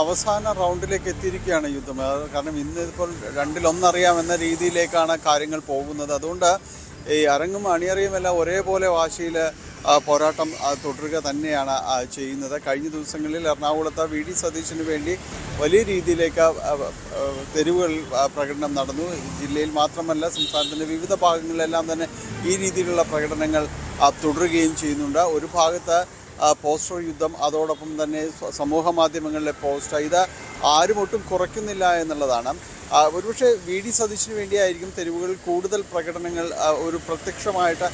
അവസാന റൗണ്ടിലേക്ക് എത്തിയിരിക്കുകയാണ് യുദ്ധം. കാരണം ഇന്നിപ്പോൾ രണ്ടിലൊന്നറിയാമെന്ന രീതിയിലേക്കാണ് കാര്യങ്ങൾ പോകുന്നത്. അതുകൊണ്ട് ഈ അരങ്ങും അണിയറയുമെല്ലാം ഒരേപോലെ വാശിയിൽ പോരാട്ടം തുടരുക തന്നെയാണ് ചെയ്യുന്നത്. കഴിഞ്ഞ ദിവസങ്ങളിൽ എറണാകുളത്ത് വി ഡി സതീശന് വേണ്ടി വലിയ രീതിയിലേക്ക് തെരുവുകൾ പ്രകടനം നടന്നു. ജില്ലയിൽ മാത്രമല്ല സംസ്ഥാനത്തിൻ്റെ വിവിധ ഭാഗങ്ങളിലെല്ലാം തന്നെ ഈ രീതിയിലുള്ള പ്രകടനങ്ങൾ തുടരുകയും ചെയ്യുന്നുണ്ട്. ഒരു ഭാഗത്ത് പോസ്റ്റർ യുദ്ധം, അതോടൊപ്പം തന്നെ സമൂഹ മാധ്യമങ്ങളിലെ പോസ്റ്റ്, ഇത് ആരും ഒട്ടും കുറയ്ക്കുന്നില്ല എന്നുള്ളതാണ്. ഒരുപക്ഷെ വി ഡി സതീശന് വേണ്ടിയായിരിക്കും തെരുവുകളിൽ കൂടുതൽ പ്രകടനങ്ങൾ ഒരു പ്രത്യക്ഷമായിട്ട്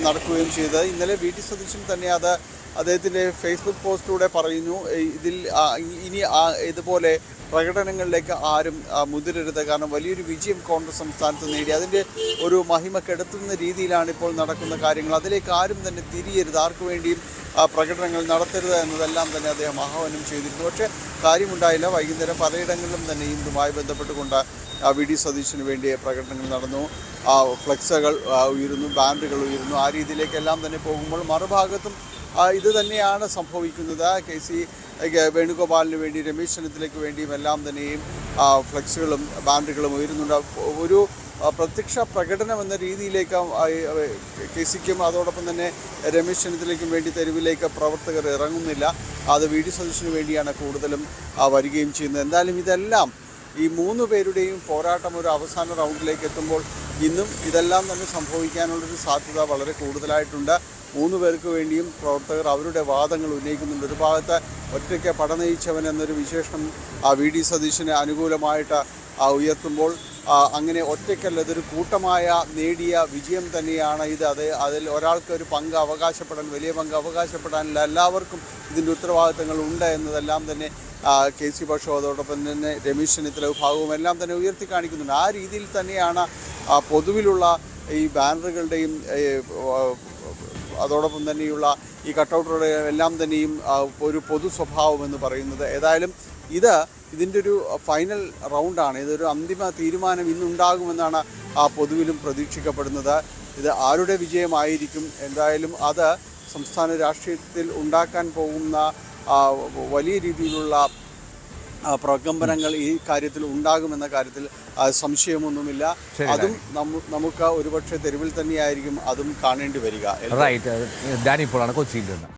നടക്കുകയും ചെയ്തത്. ഇന്നലെ വി ഡി സതീശൻ തന്നെ അത് അദ്ദേഹത്തിൻ്റെ ഫേസ്ബുക്ക് പോസ്റ്റിലൂടെ പറയുന്നു, ഇതിൽ ഇനി ഇതുപോലെ പ്രകടനങ്ങളിലേക്ക് ആരും മുതിരരുത്. കാരണം വലിയൊരു വിജയം കോൺഗ്രസ് സംസ്ഥാനത്ത് നേടി, അതിൻ്റെ ഒരു മഹിമ കെടുത്തുന്ന രീതിയിലാണ് ഇപ്പോൾ നടക്കുന്ന കാര്യങ്ങൾ. അതിലേക്ക് ആരും തന്നെ തിരിയരുത്, ആർക്കു വേണ്ടിയും പ്രകടനങ്ങൾ നടത്തരുത് എന്നതെല്ലാം തന്നെ അദ്ദേഹം ആഹ്വാനം ചെയ്തിരുന്നു. പക്ഷേ കാര്യമുണ്ടായില്ല. വൈകുന്നേരം പലയിടങ്ങളിലും തന്നെ ഇതുമായി ബന്ധപ്പെട്ടുകൊണ്ട് വി ഡി സതീശന് വേണ്ടി പ്രകടനങ്ങൾ നടന്നു. ഫ്ലെക്സുകൾ ഉയരുന്നു, ബാനറുകൾ ഉയരുന്നു. ആ രീതിയിലേക്കെല്ലാം തന്നെ പോകുമ്പോൾ മറുഭാഗത്തും ഇത് തന്നെയാണ് സംഭവിക്കുന്നത്. കെ.സി. വേണുഗോപാലിന് വേണ്ടി, രമേശ് ചെന്നിത്തലയ്ക്ക് വേണ്ടിയും എല്ലാം തന്നെയും ഫ്ലെക്സുകളും ബാനറുകളും ഉയരുന്നുണ്ട്. ഒരു പ്രത്യക്ഷ പ്രകടനം എന്ന രീതിയിലേക്ക് കെ.സിക്കും അതോടൊപ്പം തന്നെ രമേശ് ചെന്നിത്തലയ്ക്കും വേണ്ടി തെരുവിലേക്ക് പ്രവർത്തകർ ഇറങ്ങുന്നില്ല. അത് വി ഡി സതീശന് വേണ്ടിയാണ് കൂടുതലും വരികയും ചെയ്യുന്നത്. എന്തായാലും ഇതെല്ലാം ഈ മൂന്ന് പേരുടെയും പോരാട്ടം ഒരു അവസാന റൗണ്ടിലേക്ക് എത്തുമ്പോൾ ഇന്നും ഇതെല്ലാം തന്നെ സംഭവിക്കാനുള്ളൊരു സാധ്യത വളരെ കൂടുതലായിട്ടുണ്ട്. മൂന്ന് പേർക്ക് വേണ്ടിയും പ്രവർത്തകർ അവരുടെ വാദങ്ങൾ ഉന്നയിക്കുന്നുണ്ട്. ഒരു ഭാഗത്ത് ഒറ്റയ്ക്ക് പടനയിച്ചവൻ എന്നൊരു വിശേഷണം വി ഡി സതീശന് അനുകൂലമായിട്ട് ഉയർത്തുമ്പോൾ, അങ്ങനെ ഒറ്റയ്ക്കല്ല, ഇതൊരു കൂട്ടമായ നേടിയ വിജയം തന്നെയാണ് ഇത്. അതിൽ ഒരാൾക്ക് ഒരു പങ്ക് അവകാശപ്പെടാൻ, വലിയ പങ്ക് അവകാശപ്പെടാനില്ല, എല്ലാവർക്കും ഇതിൻ്റെ ഉത്തരവാദിത്തങ്ങൾ ഉണ്ട് എന്നതെല്ലാം തന്നെ കെ.സി. പക്ഷോ അതോടൊപ്പം തന്നെ രമേശ് ചെന്നിത്തല വിഭാഗവും എല്ലാം തന്നെ ഉയർത്തി കാണിക്കുന്നുണ്ട്. ആ രീതിയിൽ തന്നെയാണ് പൊതുവിലുള്ള ഈ ബാനറുകളുടെയും അതോടൊപ്പം തന്നെയുള്ള ഈ കട്ടൗട്ടുകളുടെ എല്ലാം തന്നെയും ഒരു പൊതു സ്വഭാവം എന്ന് പറയുന്നത്. ഏതായാലും ഇതിൻ്റെ ഒരു ഫൈനൽ റൗണ്ടാണ്. ഇതൊരു അന്തിമ തീരുമാനം ഇന്നുണ്ടാകുമെന്നാണ് പൊതുവിലും പ്രതീക്ഷിക്കപ്പെടുന്നത്. ഇത് ആരുടെ വിജയമായിരിക്കും, എന്തായാലും അത് സംസ്ഥാന രാഷ്ട്രീയത്തിൽ ഉണ്ടാക്കാൻ പോകുന്ന വലിയ രീതിയിലുള്ള പ്രകമ്പനങ്ങൾ ഈ കാര്യത്തിൽ ഉണ്ടാകുമെന്ന കാര്യത്തിൽ സംശയമൊന്നുമില്ല. അതും നമുക്ക് ഒരുപക്ഷെ തെരുവിൽ തന്നെയായിരിക്കും അതും കാണേണ്ടി വരിക. റൈറ്റ്, ഡാനി ഇപ്പോഴാണ് കൊച്ചിയിൽ നിന്ന്.